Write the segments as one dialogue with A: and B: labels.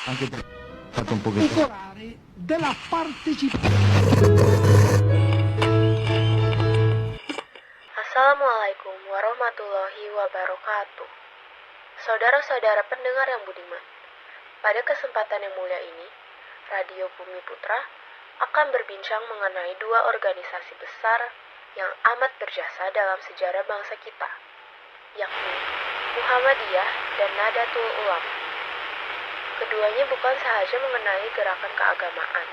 A: anche te fatto un pochetto.
B: Della partecipazione.
C: Assalamualaikum warahmatullahi wabarakatuh. Saudara-saudara pendengar yang budiman, pada kesempatan yang mulia ini, Radio Bumi Putra akan berbincang mengenai dua organisasi besar yang amat berjasa dalam sejarah bangsa kita, yakni Muhammadiyah dan Nahdlatul Ulama. Keduanya bukan sahaja mengenai gerakan keagamaan,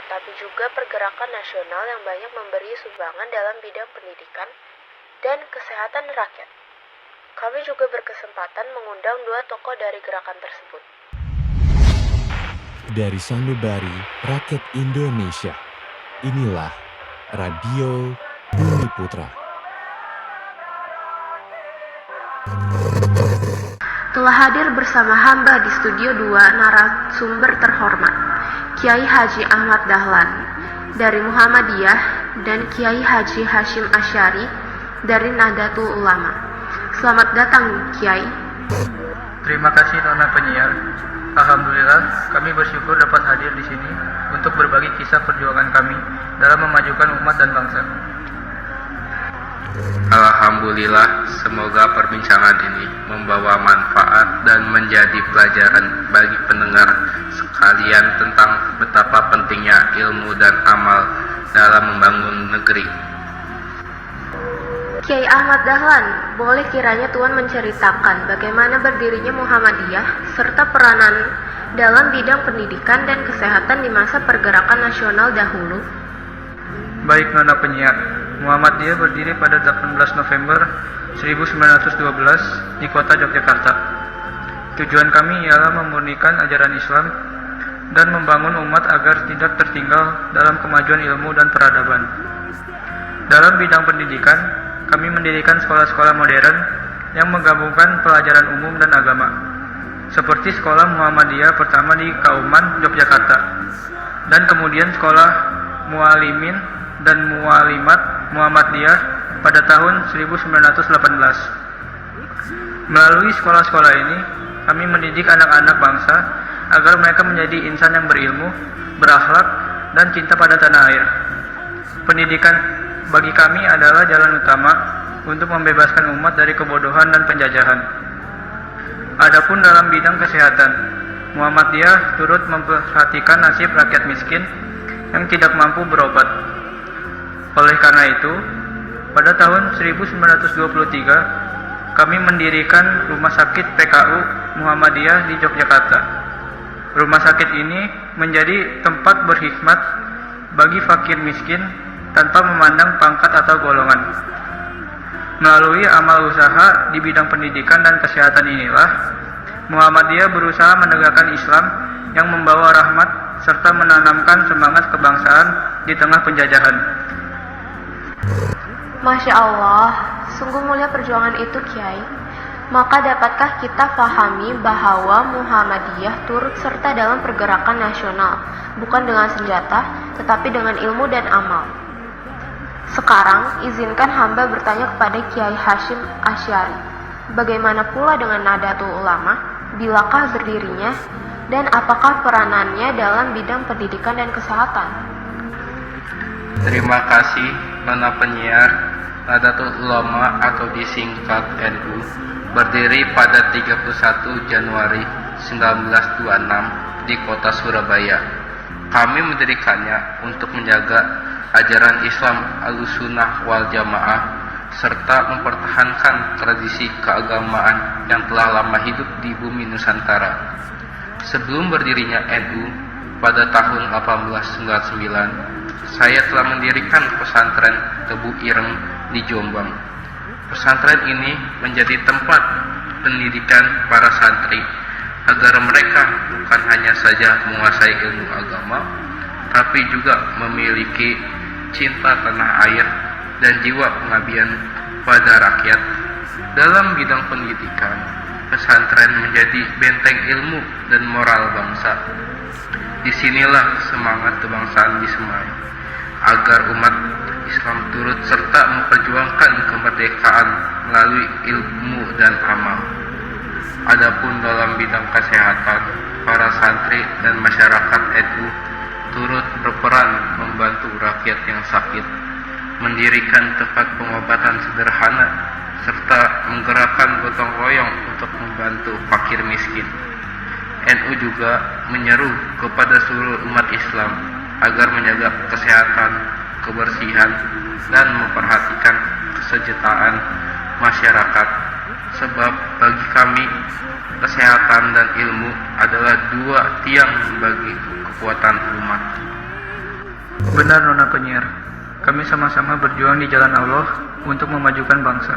C: tetapi juga pergerakan nasional yang banyak memberi sumbangan dalam bidang pendidikan dan kesehatan rakyat. Kami juga berkesempatan mengundang dua tokoh dari gerakan tersebut.
D: Dari sanubari rakyat Indonesia, inilah Radio Bumi Putra.
C: Telah hadir bersama hamba di studio 2 narasumber terhormat, Kiai Haji Ahmad Dahlan dari Muhammadiyah dan Kiai Haji Hashim Asy'ari dari Nahdlatul Ulama. Selamat datang, Kiai.
E: Terima kasih Nona penyiar. Alhamdulillah, kami bersyukur dapat hadir di sini untuk berbagi kisah perjuangan kami dalam memajukan umat dan bangsa.
F: Alhamdulillah, semoga perbincangan ini membawa manfaat dan menjadi pelajaran bagi pendengar sekalian tentang betapa pentingnya ilmu dan amal dalam membangun negeri.
C: Kiai Ahmad Dahlan, boleh kiranya Tuan menceritakan bagaimana berdirinya Muhammadiyah serta peranan dalam bidang pendidikan dan kesehatan di masa pergerakan nasional dahulu?
E: Baik Nona penyiar, Muhammadiyah berdiri pada 18 November 1912 di kota Yogyakarta. Tujuan kami ialah memurnikan ajaran Islam dan membangun umat agar tidak tertinggal dalam kemajuan ilmu dan peradaban. Dalam bidang pendidikan, kami mendirikan sekolah-sekolah modern yang menggabungkan pelajaran umum dan agama, seperti sekolah Muhammadiyah pertama di Kauman, Yogyakarta, dan kemudian sekolah Mualimin dan Mualimat Muhammadiyah pada tahun 1918. Melalui sekolah-sekolah ini, kami mendidik anak-anak bangsa agar mereka menjadi insan yang berilmu, berakhlak, dan cinta pada tanah air. Pendidikan bagi kami adalah jalan utama untuk membebaskan umat dari kebodohan dan penjajahan. Adapun dalam bidang kesehatan, Muhammadiyah turut memperhatikan nasib rakyat miskin yang tidak mampu berobat. Oleh karena itu, pada tahun 1923, kami mendirikan Rumah Sakit PKU Muhammadiyah di Yogyakarta. Rumah sakit ini menjadi tempat berkhidmat bagi fakir miskin tanpa memandang pangkat atau golongan. Melalui amal usaha di bidang pendidikan dan kesehatan inilah, Muhammadiyah berusaha menegakkan Islam yang membawa rahmat serta menanamkan semangat kebangsaan di tengah penjajahan.
C: Masya Allah, sungguh mulia perjuangan itu, Kiai. Maka dapatkah kita pahami bahwa Muhammadiyah turut serta dalam pergerakan nasional, bukan dengan senjata, tetapi dengan ilmu dan amal. Sekarang, izinkan hamba bertanya kepada Kiai Hashim Asy'ari, bagaimana pula dengan Nahdlatul Ulama, bilakah berdirinya, dan apakah peranannya dalam bidang pendidikan dan kesehatan?
F: Terima kasih Nona penyiar. Nahdlatul Ulama atau disingkat NU berdiri pada 31 Januari 1926 di kota Surabaya. Kami mendirikannya untuk menjaga ajaran Islam Ahlussunnah wal Jamaah serta mempertahankan tradisi keagamaan yang telah lama hidup di bumi Nusantara. Sebelum berdirinya NU pada tahun 1899, saya telah mendirikan pesantren Tebu Ireng di Jombang. Pesantren ini menjadi tempat pendidikan para santri agar mereka bukan hanya saja menguasai ilmu agama, tapi juga memiliki cinta tanah air dan jiwa pengabdian pada rakyat. Dalam bidang pendidikan, pesantren menjadi benteng ilmu dan moral bangsa. Disinilah semangat kebangsaan disemai, agar umat Islam turut serta memperjuangkan kemerdekaan melalui ilmu dan amal. Adapun dalam bidang kesehatan, para santri dan masyarakat NU turut berperan membantu rakyat yang sakit, mendirikan tempat pengobatan sederhana, serta menggerakkan gotong royong untuk membantu fakir miskin. NU juga menyeru kepada seluruh umat Islam agar menjaga kesehatan, kebersihan, dan memperhatikan kesejahteraan masyarakat, sebab bagi kami kesehatan dan ilmu adalah dua tiang bagi kekuatan umat.
E: Benar Nona Penyiar, kami sama-sama berjuang di jalan Allah untuk memajukan bangsa.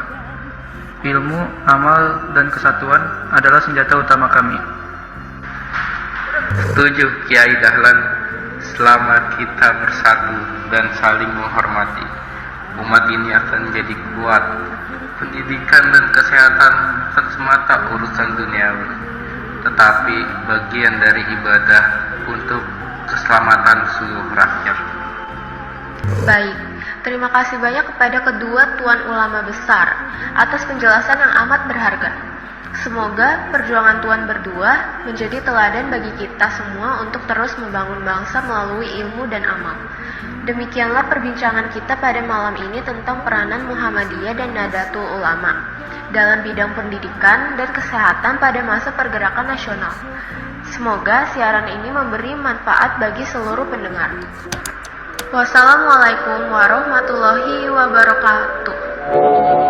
E: Ilmu, amal, dan kesatuan adalah senjata utama kami.
F: Setuju Kiai Dahlan, selama kita bersatu dan saling menghormati, umat ini akan menjadi kuat. Pendidikan dan kesehatan bukan semata urusan duniawi, tetapi bagian dari ibadah untuk keselamatan seluruh rakyat.
C: Baik, terima kasih banyak kepada kedua tuan ulama besar atas penjelasan yang amat berharga. Semoga perjuangan tuan berdua menjadi teladan bagi kita semua untuk terus membangun bangsa melalui ilmu dan amal. Demikianlah perbincangan kita pada malam ini tentang peranan Muhammadiyah dan Nahdlatul Ulama dalam bidang pendidikan dan kesehatan pada masa pergerakan nasional. Semoga siaran ini memberi manfaat bagi seluruh pendengar. Wassalamualaikum warahmatullahi wabarakatuh.